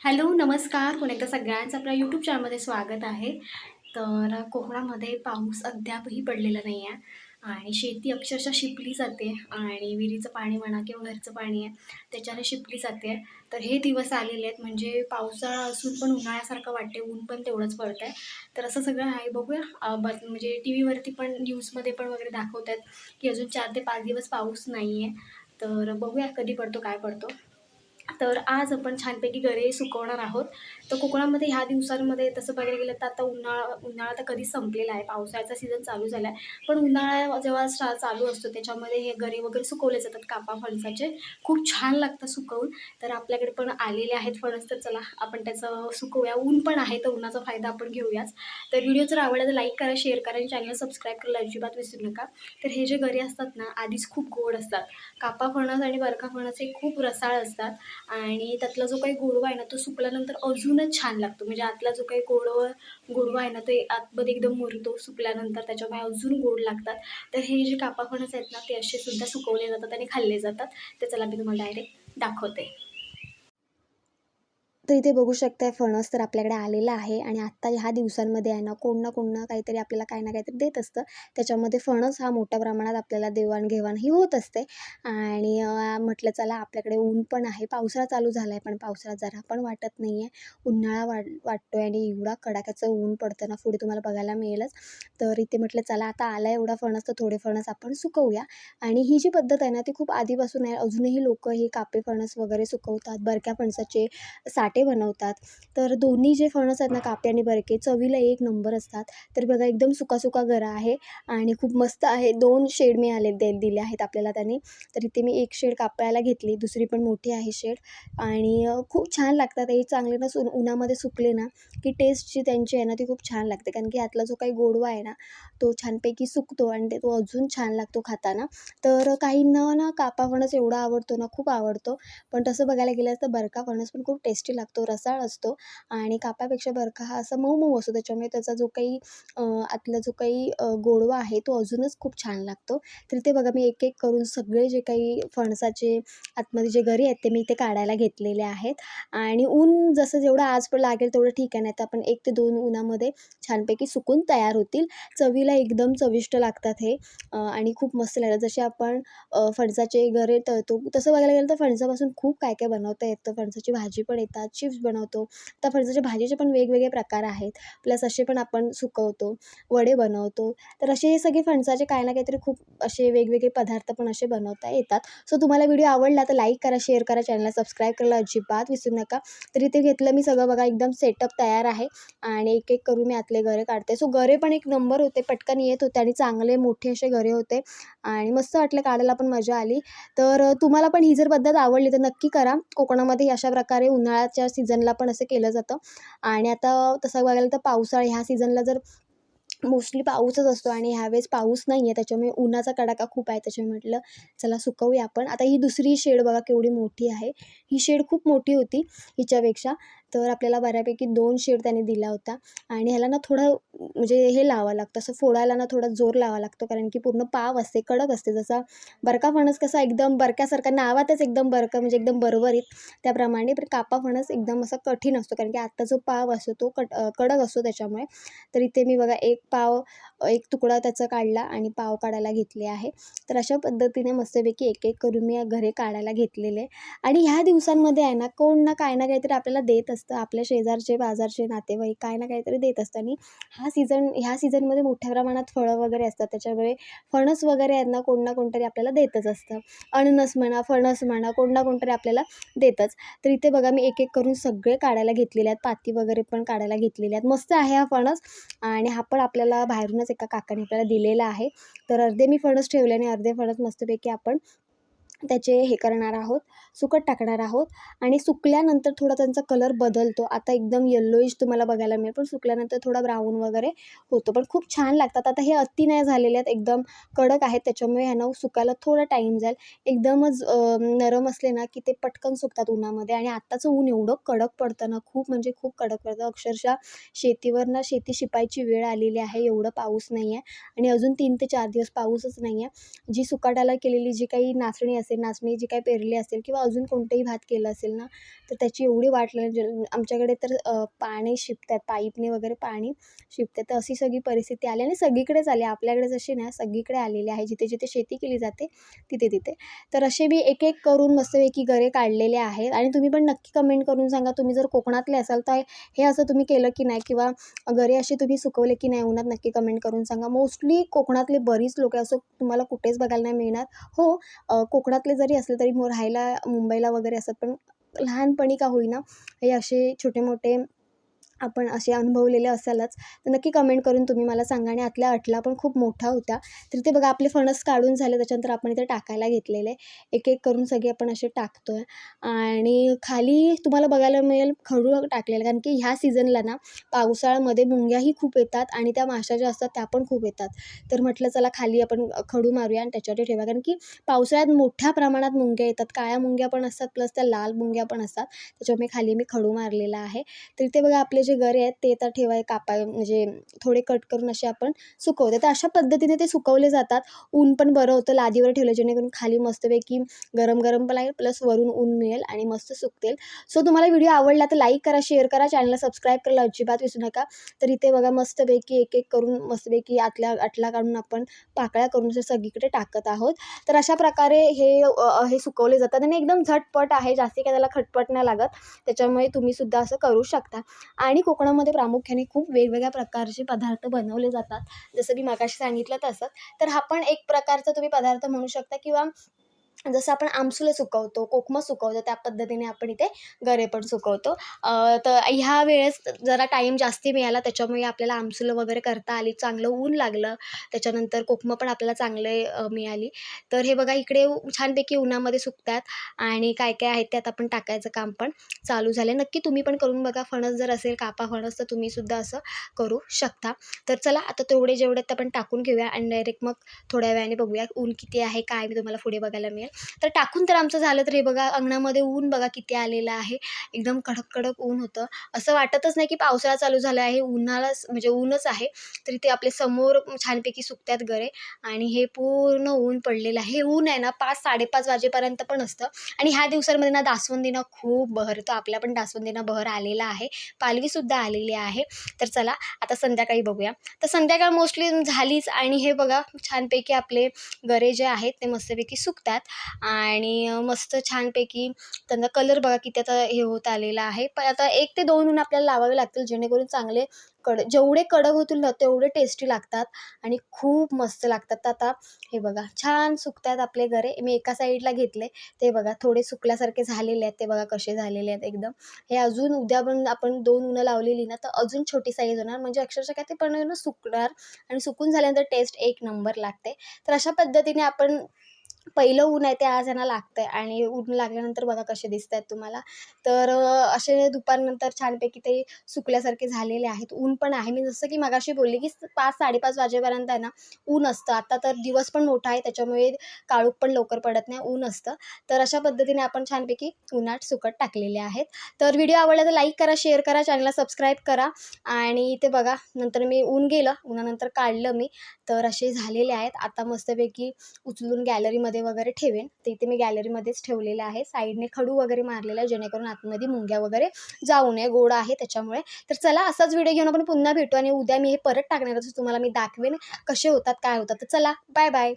Hello, नमस्कार. पुन्हा एकदा सगळ्यांचं आपल्या यूट्यूब चॅनलमध्ये स्वागत आहे. तर कोकणामध्ये पाऊस अद्यापही पडलेला नाही आहे आणि शेती अक्षरशः शिपली जाते आणि विहिरीचं पाणी म्हणा किंवा घरचं पाणी आहे त्याच्याने शिपली जाते. तर हे दिवस आलेले आहेत म्हणजे पावसाळा असून पण उन्हाळ्यासारखं वाटते, ऊन पण तेवढंच पडतं आहे. तर असं सगळं आहे. बघूया म्हणजे टी व्हीवरती पण न्यूजमध्ये पण वगैरे दाखवत आहेत की अजून 4 ते 5 दिवस पाऊस नाही आहे. तर बघूया कधी पडतो, काय पडतो. तर आज आपण छानपैकी गरे सुकवणार आहोत. तर कोकणामध्ये ह्या दिवसांमध्ये तसं बघायला गेलं तर आता उन्हाळा तर कधीच संपलेला आहे. पावसाळ्याचा सीझन चालू झाला आहे. पण उन्हाळा जेव्हा चालू असतो त्याच्यामध्ये हे गरे वगैरे सुकवले जातात कापा फणसाचे. खूप छान लागतात सुकवून. तर आपल्याकडे पण आलेले आहेत फणस, तर चला आपण त्याचं सुकवूया. ऊन पण आहे तर उन्हाचा फायदा आपण घेऊयाच. तर व्हिडिओ जर आवडला तर लाईक करा, शेअर करा आणि चॅनल सबस्क्राईब करायला अजिबात विसरू नका. तर हे जे गरे असतात ना आधीच खूप गोड असतात. कापा फणस आणि बरका फणस हे खूप रसाळ असतात आणि त्यातला जो काही गोडवा आहे ना तो सुकल्यानंतर अजूनच छान लागतो. म्हणजे आतला जो काही गोडवा आहे ना ते आतमध्ये एकदम मुरतो सुकल्यानंतर, त्याच्यामुळे अजून गोड लागतात. तर हे जे कापा फणस आहेत ना ते असे सुद्धा सुकवले जातात आणि खाल्ले जातात. तर चला मी तुम्हाला डायरेक्ट दाखवते. तर इथे बघू शकताय फणस तर आपल्याकडे आलेला आहे आणि आत्ता ह्या दिवसांमध्ये आहे ना कोण ना कोण ना काहीतरी आपल्याला काही ना काहीतरी देत असतं. त्याच्यामध्ये फणस हा मोठ्या प्रमाणात आपल्याला देवाणघेवाण ही होत असते. आणि म्हटलं चला आपल्याकडे ऊन पण आहे, पावसाळा चालू झाला आहे पण पावसाळा जरा पण वाटत नाही आहे. उन्हाळा वाटतोय आणि एवढा कडाक्याचं ऊन पडतं ना पुढे तुम्हाला बघायला मिळेलच. तर इथे म्हटलं चला आता आला एवढा फणस तर थोडे फणस आपण सुकवूया. आणि ही जी पद्धत आहे ना ती खूप आधीपासून आहे. अजूनही लोकं हे कापे फणस वगैरे सुकवतात. बरक्या फणसाचे साठे बनवतात. तर दोन्ही जे फणस आहेत ना कापे आणि बरके चवीला एक नंबर असतात. तर बघा एकदम सुका गरा आहे आणि खूप मस्त आहे. 2 शेड मिळाले दिले आहेत आपल्याला त्याने. तर इथे मी एक शेड कापायला घेतली, दुसरी पण मोठी आहे शेड. आणि खूप छान लागतात हे चांगले ना उन्हामध्ये सुकले ना की टेस्ट जी त्यांची आहे ना ती खूप छान लागते. कारण की यातला जो काही गोडवा आहे ना तो छानपैकी सुकतो आणि तो अजून छान लागतो खाताना. तर काहींना ना कापा फणस एवढा आवडतो ना, खूप आवडतो. पण तसं बघायला गेलं तर बरका फणस पण खूप टेस्टी लागतो, रसाळ असतो. आणि कापापेक्षा बरका हा असा मऊ असतो. त्याच्यामुळे त्याचा जो काही आतला जो काही गोडवा आहे तो अजूनच खूप छान लागतो. तर ते बघा मी एक करून सगळे जे काही फणसाचे आतमध्ये जे गरी आहेत ते मी इथे काढायला घेतलेले आहेत. आणि ऊन जसं जेवढं आज पण लागेल तेवढं ठीक आहे, नाही तर आपण 1 ते 2 उन्हामध्ये छानपैकी सुकून तयार होतील. चवीला एकदम चविष्ट लागतात हे. आणि खूप मस्त लागतात. जसे आपण फणसाचे गरे तळतो तसं बघायला गेलं तर फणसापासून खूप काय काय बनवता येतं. फणसाची भाजी पण येतात, चिप्स बनवतो. आता फणसाच्या भाजीचे पण वेगवेगळे प्रकार आहेत. प्लस असे पण आपण सुकवतो, वडे बनवतो. तर असे हे सगळे फणसाचे काही ना काहीतरी खूप असे वेगवेगळे पदार्थ पण असे बनवता येतात. सो तुम्हाला व्हिडिओ आवडला तर लाईक करा, शेअर करा, चॅनलला सबस्क्राईब करायला अजिबात विसरू नका. तर इथे घेतलं मी सगळं बघा एकदम सेटअप तयार आहे आणि एक करून मी आतले गरे काढते. सो गरे पण एक नंबर होते, पटकन येत होते आणि चांगले मोठे असे गरे होते आणि मस्त वाटलं, काढायला पण मजा आली. तर तुम्हाला पण ही जर पद्धत आवडली तर नक्की करा. कोकणामध्ये अशा प्रकारे उन्हाळ्याच्या सीझनला पण असं केलं जातं. आणि आता तसं बघायला तर पावसाळा ह्या सीझनला जर मोस्टली पाऊसच असतो आणि ह्यावेळेस पाऊस नाही आहे त्याच्यामुळे उन्हाचा कडाका खूप आहे. त्याच्यामुळे म्हटलं चला सुकवूया आपण. आता ही दुसरी शेड बघा केवढी मोठी आहे. ही शेड खूप मोठी होती हिच्यापेक्षा. तर आपल्याला बऱ्यापैकी 2 शेड त्याने दिला होता. आणि ह्याला ना थोडं म्हणजे हे लावावं लागतं, असं फोडायला ना थोडा जोर लावावा लागतो कारण की पूर्ण पाव असते, कडक असते. जसा बरका फणस कसा एकदम बरक्यासारखा नावातच एकदम बरका म्हणजे एकदम बरबरीत, त्याप्रमाणे पण कापा फणस एकदम असा कठीण असतो कारण की आत्ता जो पाव असतो तो कडक असतो त्याच्यामुळे. तर इथे मी बघा एक तुकडा त्याचा काढला आणि पाव काढायला घेतले आहे. तर अशा पद्धतीने मस्तपैकी एक करून मी घरे काढायला घेतलेले. आणि ह्या दिवसांमध्ये आहे ना कोण ना काही ना काहीतरी आपल्याला देत असतं. आपल्या शेजारचे पाजारचे नातेवाईक काही ना काहीतरी देत असतं. आणि ह्या सीझनमध्ये मोठ्या प्रमाणात फळं वगैरे असतात. त्याच्यामुळे फणस वगैरे आहेत ना कोण ना कोणतरी आपल्याला देतच असतं. अननस म्हणा, फणस म्हणा, कोण ना कोणतरी आपल्याला देतच. तर इथे बघा मी एक करून सगळे काढायला घेतलेले आहेत. पाती वगैरे पण काढायला घेतलेले आहेत. मस्त आहे हा फणस. आणि हा पण आपल्याला बाहेरूनच एका काकाने आपल्याला दिलेला आहे. तर अर्धे मी फणस ठेवले आणि अर्धे फणस मस्तपैकी आपण त्याचे हे करणार आहोत, सुकत टाकणार आहोत. आणि सुकल्यानंतर थोडा त्यांचा कलर बदलतो. आता एकदम येल्लोइश तुम्हाला बघायला मिळेल, पण सुकल्यानंतर थोडा ब्राऊन वगैरे होतो. पण खूप छान लागतात. आता हे अति नाही झालेले आहेत, एकदम कडक आहेत त्याच्यामुळे ह्यांना सुकायला थोडा टाईम जाईल. एकदमच नरम असले ना की ते पटकन सुकतात उन्हामध्ये. आणि आत्ताचं ऊन एवढं कडक पडतं ना, खूप म्हणजे खूप कडक पडतं. अक्षरशः शेतीवर ना शेती शिपायची वेळ आलेली आहे, एवढं पाऊस नाही आहे. आणि अजून 3 ते 4 दिवस पाऊसच नाही आहे. जी सुकाटाला केलेली जी काही नाचणी असेल, नाचणी जी काही पेरली असेल किंवा अजून कोणतंही भात केलं असेल ना, तर त्याची एवढी वाट लागली. आमच्याकडे तर पाणी शिंपतात, पाईपने वगैरे पाणी शिंपतात. तर अशी सगळी परिस्थिती आली आणि सगळीकडेच आली. आपल्याकडेच अशी नाही, सगळीकडे आलेली आहे. जिथे-जिथे शेती केली जाते तिथे-तिथे. तर असे मी एक-एक करून मस्तपैकी गरे काढलेले आहेत आणि तुम्ही पण नक्की कमेंट करून सांगा, तुम्ही जर कोकणातले असाल तर हे असं तुम्ही केलं की नाही किंवा गरे असे तुम्ही सुकवले की नाही उन्हात, नक्की कमेंट करून सांगा. मोस्टली कोकणातले बरीच लोकं, असं तुम्हाला कुठेच बघायला नाही मिळणार. हो, कोकणातले जरी असले तरी राहायला मुंबईला वगैरे असतात, पण लहानपणी का होईना हे असे छोटे-मोठे आपण असे अनुभवलेले असालच. तर नक्की कमेंट करून तुम्ही मला सांगा. आणि आतल्या अटला पण खूप मोठा होता. तर इथे बघा आपले फणस काढून झाले, त्याच्यानंतर आपण इथे टाकायला घेतलेले. एक-एक करून सगळे आपण असे टाकतोय आणि खाली तुम्हाला बघायला मिळेल खडू टाकलेलं, कारण की ह्या सीझनला ना पावसाळ्यामध्ये मुंग्याही खूप येतात आणि त्या माशा ज्या असतात त्या पण खूप येतात. तर म्हटलं चला खाली आपण खडू मारूया आणि त्याच्यावर ठेवा, कारण की पावसाळ्यात मोठ्या प्रमाणात मुंग्या येतात. काळ्या मुंग्या पण असतात प्लस त्या लाल मुंग्या पण असतात. त्याच्यामुळे खाली मी खडू मारलेला आहे. तर इथे बघा आपले जे गरे आहेत ते आता म्हणजे थोडे कट करून असे आपण सुकवतो. तर अशा पद्धतीने ते सुकवले जातात. ऊन पण बरं होतं लादीवर ठेवलं, जेणेकरून खाली मस्तपैकी गरम-गरम पण आहे प्लस वरून ऊन मिळेल आणि मस्त सुकतील. सो तुम्हाला व्हिडिओ आवडला तर लाईक करा, शेअर करा, चॅनलला सबस्क्राईब करायला अजिबात विसरू नका. तर इथे बघा मस्तपैकी एक-एक करून मस्तपैकी आतल्या अटला काढून आपण पाकळ्या करून असे सगळीकडे टाकत आहोत. तर अशा प्रकारे हे सुकवले जातात आणि एकदम झटपट आहे. जास्ती काही त्याला खटपट नाही लागत. त्याच्यामुळे तुम्हीसुद्धा असं करू शकता. आणि कोकणामध्ये प्रामुख्याने खूप वेगवेगळ्या प्रकारचे पदार्थ बनवले जातात. जसं मी मगाशी सांगितलं तसं. तर हा पण एक प्रकारचा तुम्ही पदार्थ म्हणू शकता किंवा जसं आपण आमसुलं सुकवतो, कोकमं सुकवतो, त्या पद्धतीने आपण इथे गरे पण सुकवतो. तर ह्या वेळेस जरा टाईम जास्ती मिळाला, त्याच्यामुळे आपल्याला आमसुलं वगैरे करता आली. चांगलं ऊन लागलं. त्याच्यानंतर कोकमं पण आपल्याला चांगले मिळाली. तर हे बघा इकडे छानपैकी उन्हामध्ये सुकतात आणि काय-काय आहे त्यात आपण टाकायचं काम पण चालू झालं. नक्की तुम्ही पण करून बघा. फणस जर असेल, कापा फणस, तर तुम्हीसुद्धा असं करू शकता. तर चला आता तेवढे जेवढे आहेत आपण टाकून घेऊया आणि डायरेक्ट मग थोड्या वेळाने बघूया ऊन किती आहे, काय मी तुम्हाला पुढे बघायला मिळेल. तर टाकून तर आमचं झालं. तर हे बघा अंगणामध्ये ऊन बघा किती आलेलं आहे. एकदम कडक-कडक ऊन होतं. असं वाटतच नाही की पावसाळा चालू झाला आहे. उन्हाळाच म्हणजे ऊनच आहे. तर इथे आपले समोर छानपैकी सुकतात गरे आणि हे पूर्ण ऊन पडलेलं आहे. हे ऊन आहे ना 5-5:30 वाजेपर्यंत पण असतं आणि ह्या दिवसांमध्ये ना दासवंदीनं खूप बहरतो. आपल्या पण दासवंदीनं बहर आलेला आहे. पालवीसुद्धा आलेली आहे. तर चला आता संध्याकाळी बघूया. तर संध्याकाळ मोस्टली झालीच आणि हे बघा छानपैकी आपले गरे जे आहेत ते मस्तपैकी सुकतात आणि मस्त छानपैकी त्यांचा कलर बघा किती आता हे होत आलेला आहे. पण आता 1 ते 2 ऊन आपल्याला लावावे लागतील, जेणेकरून चांगले जेवढे कडक होतील ना तेवढे टेस्टी लागतात आणि खूप मस्त लागतात. तर आता हे बघा छान सुकतात आपले गरे. मी एका साईडला घेतले. ते बघा थोडे सुकल्यासारखे झालेले आहेत. ते बघा कसे झालेले आहेत एकदम. हे अजून उद्या पण आपण 2 उन्हं लावलेली ना तर अजून छोटी साईज होणार, म्हणजे अक्षरशः काय ते पण ना सुकणार आणि सुकून झाल्यानंतर टेस्ट एक नंबर लागते. तर अशा पद्धतीने आपण पहिलं ऊन आहे ते आज ह्यांना लागतंय आणि ऊन लागल्यानंतर बघा कसे दिसतायत तुम्हाला. तर असे दुपारनंतर छानपैकी ते सुकल्यासारखे झालेले आहेत. ऊन पण आहे. मी जसं की मगाशी बोलली की 5-5:30 वाजेपर्यंत आहे ना ऊन असतं. आता तर दिवस पण मोठा आहे, त्याच्यामुळे काळोख पण लवकर पडत नाही, ऊन असतं. तर अशा पद्धतीने आपण छानपैकी उन्हात सुकत टाकलेले आहेत. तर व्हिडिओ आवडला तर लाईक करा, शेअर करा, चॅनलला सबस्क्राईब करा आणि इथे बघा नंतर मी ऊन गेलं, उन्हानंतर काढलं मी. तर असे झालेले आहेत. आता मस्तपैकी उचलून गॅलरीमध्ये वगैरे ठेवेन. तर इथे मी गॅलरीमध्येच ठेवलेलं आहे. साईडने खडू वगैरे मारलेला आहे, जेणेकरून आतमध्ये मुंग्या वगैरे जाऊ नये. गोड आहे त्याच्यामुळे. तर चला असाच व्हिडिओ घेऊन आपण पुन्हा भेटू आणि उद्या मी हे परत टाकणार आहे. तुम्हाला मी दाखवेन कसे होतात, काय होतात. तर चला बाय बाय.